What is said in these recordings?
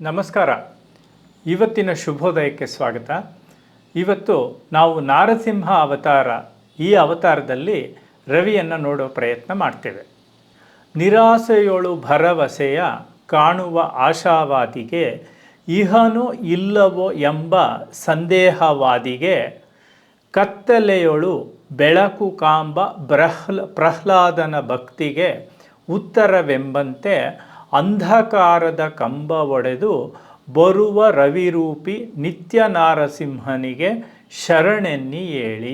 ನಮಸ್ಕಾರ. ಇವತ್ತಿನ ಶುಭೋದಯಕ್ಕೆ ಸ್ವಾಗತ. ಇವತ್ತು ನಾವು ನಾರಸಿಂಹ ಅವತಾರ, ಈ ಅವತಾರದಲ್ಲಿ ರವಿಯನ್ನು ನೋಡೋ ಪ್ರಯತ್ನ ಮಾಡ್ತೇವೆ. ನಿರಾಸೆಯೊಳು ಭರವಸೆಯ ಕಾಣುವ ಆಶಾವಾದಿಗೆ, ಇಹನೋ ಇಲ್ಲವೋ ಎಂಬ ಸಂದೇಹವಾದಿಗೆ, ಕತ್ತಲೆಯೊಳು ಬೆಳಕು ಕಾಂಬ ಪ್ರಹ್ಲಾದನ ಭಕ್ತಿಗೆ ಉತ್ತರವೆಂಬಂತೆ ಅಂಧಕಾರದ ಕಂಬ ಒಡೆದು ಬರುವ ರವಿರೂಪಿ ನಿತ್ಯ ನಾರಸಿಂಹನಿಗೆ ಶರಣೆನ್ನಿ ಹೇಳಿ.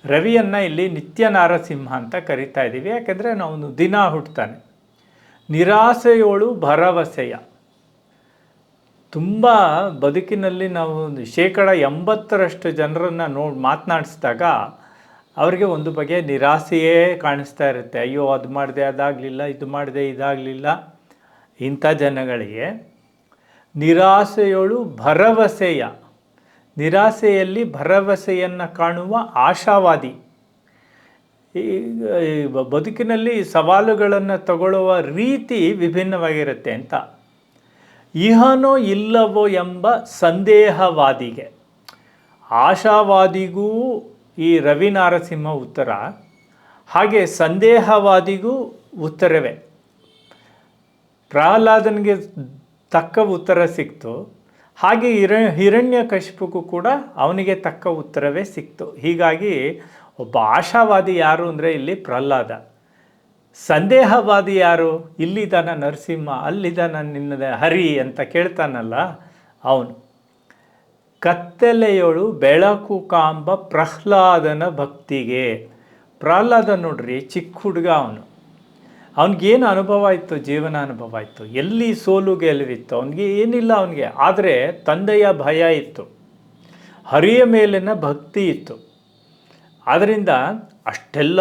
ರವಿಯನ್ನು ಇಲ್ಲಿ ನಿತ್ಯ ನಾರಸಿಂಹ ಅಂತ ಕರಿತಾ ಇದ್ದೀವಿ, ಯಾಕೆಂದರೆ ನಾವು ದಿನ ಹುಟ್ಟುತ್ತಾನೆ. ನಿರಾಸೆಯೋಳು ಭರವಸೆಯ, ತುಂಬ ಬದುಕಿನಲ್ಲಿ ನಾವು 80% ಜನರನ್ನು ಮಾತನಾಡಿಸಿದಾಗ ಅವರಿಗೆ ಒಂದು ಬಗೆಯ ನಿರಾಸೆಯೇ ಕಾಣಿಸ್ತಾ ಇರುತ್ತೆ. ಅಯ್ಯೋ, ಅದು ಮಾಡಿದೆ ಅದಾಗಲಿಲ್ಲ, ಇದು ಮಾಡಿದೆ ಇದಾಗಲಿಲ್ಲ. ಇಂಥ ಜನಗಳಿಗೆ ನಿರಾಸೆಯೋಳು ಭರವಸೆಯ, ನಿರಾಸೆಯಲ್ಲಿ ಭರವಸೆಯನ್ನು ಕಾಣುವ ಆಶಾವಾದಿ. ಈ ಬದುಕಿನಲ್ಲಿ ಸವಾಲುಗಳನ್ನು ತಗೊಳ್ಳುವ ರೀತಿ ವಿಭಿನ್ನವಾಗಿರುತ್ತೆ ಅಂತ. ಇಹನೋ ಇಲ್ಲವೋ ಎಂಬ ಸಂದೇಹವಾದಿಗೆ, ಆಶಾವಾದಿಗೂ ಈ ರವಿ ನಾರಸಿಂಹ ಉತ್ತರ, ಹಾಗೆ ಸಂದೇಹವಾದಿಗೂ ಉತ್ತರವೇ. ಪ್ರಹ್ಲಾದನಿಗೆ ತಕ್ಕ ಉತ್ತರ ಸಿಕ್ತು, ಹಾಗೆ ಹಿರಣ್ಯಕಶಿಪುಗೂ ಕೂಡ ಅವನಿಗೆ ತಕ್ಕ ಉತ್ತರವೇ ಸಿಕ್ತು. ಹೀಗಾಗಿ ಒಬ್ಬ ಆಶಾವಾದಿ ಯಾರು ಅಂದರೆ ಇಲ್ಲಿ ಪ್ರಹ್ಲಾದ. ಸಂದೇಹವಾದಿ ಯಾರು? ಇಲ್ಲಿದ್ದಾನ ನರಸಿಂಹ, ಅಲ್ಲಿದ್ದಾನ ನಿನ್ನದ ಹರಿ ಅಂತ ಕೇಳ್ತಾನಲ್ಲ ಅವನು. ಕತ್ತಲೆಯೊಳು ಬೆಳಕು ಕಾಂಬ ಪ್ರಹ್ಲಾದನ ಭಕ್ತಿಗೆ. ಪ್ರಹ್ಲಾದ ನೋಡ್ರಿ, ಚಿಕ್ಕ ಹುಡುಗ ಅವನು. ಅವನಿಗೇನು ಅನುಭವ ಇತ್ತು? ಜೀವನ ಅನುಭವ ಇತ್ತು. ಎಲ್ಲಿ ಸೋಲು ಗೆಲುವಿತ್ತು? ಅವನಿಗೆ ಏನಿಲ್ಲ ಅವನಿಗೆ. ಆದರೆ ತಂದೆಯ ಭಯ ಇತ್ತು, ಹರಿಯ ಮೇಲಿನ ಭಕ್ತಿ ಇತ್ತು. ಆದ್ದರಿಂದ ಅಷ್ಟೆಲ್ಲ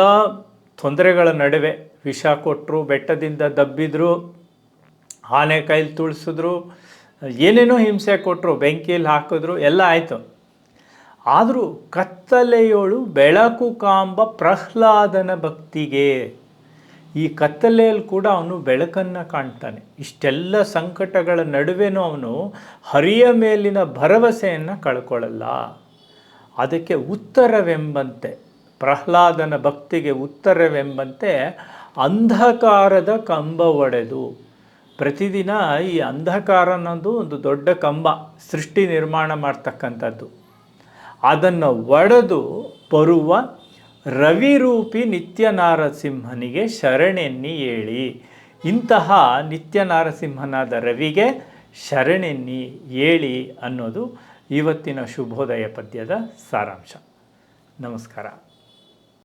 ತೊಂದರೆಗಳ ನಡುವೆ ವಿಷ ಕೊಟ್ಟರು, ಬೆಟ್ಟದಿಂದ ದಬ್ಬಿದ್ರು, ಆನೆ ಕೈಲಿ ತುಳಿಸಿದ್ರು, ಏನೇನೋ ಹಿಂಸೆ ಕೊಟ್ಟರು, ಬೆಂಕಿಯಲ್ಲಿ ಹಾಕಿದ್ರು, ಎಲ್ಲ ಆಯಿತು. ಆದರೂ ಕತ್ತಲೆಯೋಳು ಬೆಳಕು ಕಾಂಬ ಪ್ರಹ್ಲಾದನ ಭಕ್ತಿಗೆ, ಈ ಕತ್ತಲೆಯಲ್ಲಿ ಕೂಡ ಅವನು ಬೆಳಕನ್ನು ಕಾಣ್ತಾನೆ. ಇಷ್ಟೆಲ್ಲ ಸಂಕಟಗಳ ನಡುವೆನೂ ಅವನು ಹರಿಯ ಮೇಲಿನ ಭರವಸೆಯನ್ನು ಕಳ್ಕೊಳ್ಳಲ್ಲ. ಅದಕ್ಕೆ ಉತ್ತರವೆಂಬಂತೆ, ಪ್ರಹ್ಲಾದನ ಭಕ್ತಿಗೆ ಉತ್ತರವೆಂಬಂತೆ ಅಂಧಕಾರದ ಕಂಬ ಒಡೆದು. ಪ್ರತಿದಿನ ಈ ಅಂಧಕಾರ ಅನ್ನೋದು ಒಂದು ದೊಡ್ಡ ಕಂಬ, ಸೃಷ್ಟಿ ನಿರ್ಮಾಣ ಮಾಡ್ತಕ್ಕಂಥದ್ದು. ಅದನ್ನು ಒಡೆದು ಬರುವ ರವಿರೂಪಿ ನಿತ್ಯ ನಾರಸಿಂಹನಿಗೆ ಶರಣೆನ್ನಿ ಹೇಳಿ. ಇಂತಹ ನಿತ್ಯ ನಾರಸಿಂಹನಾದ ರವಿಗೆ ಶರಣೆನ್ನಿ ಹೇಳಿ ಅನ್ನೋದು ಇವತ್ತಿನ ಶುಭೋದಯ ಪದ್ಯದ ಸಾರಾಂಶ. ನಮಸ್ಕಾರ.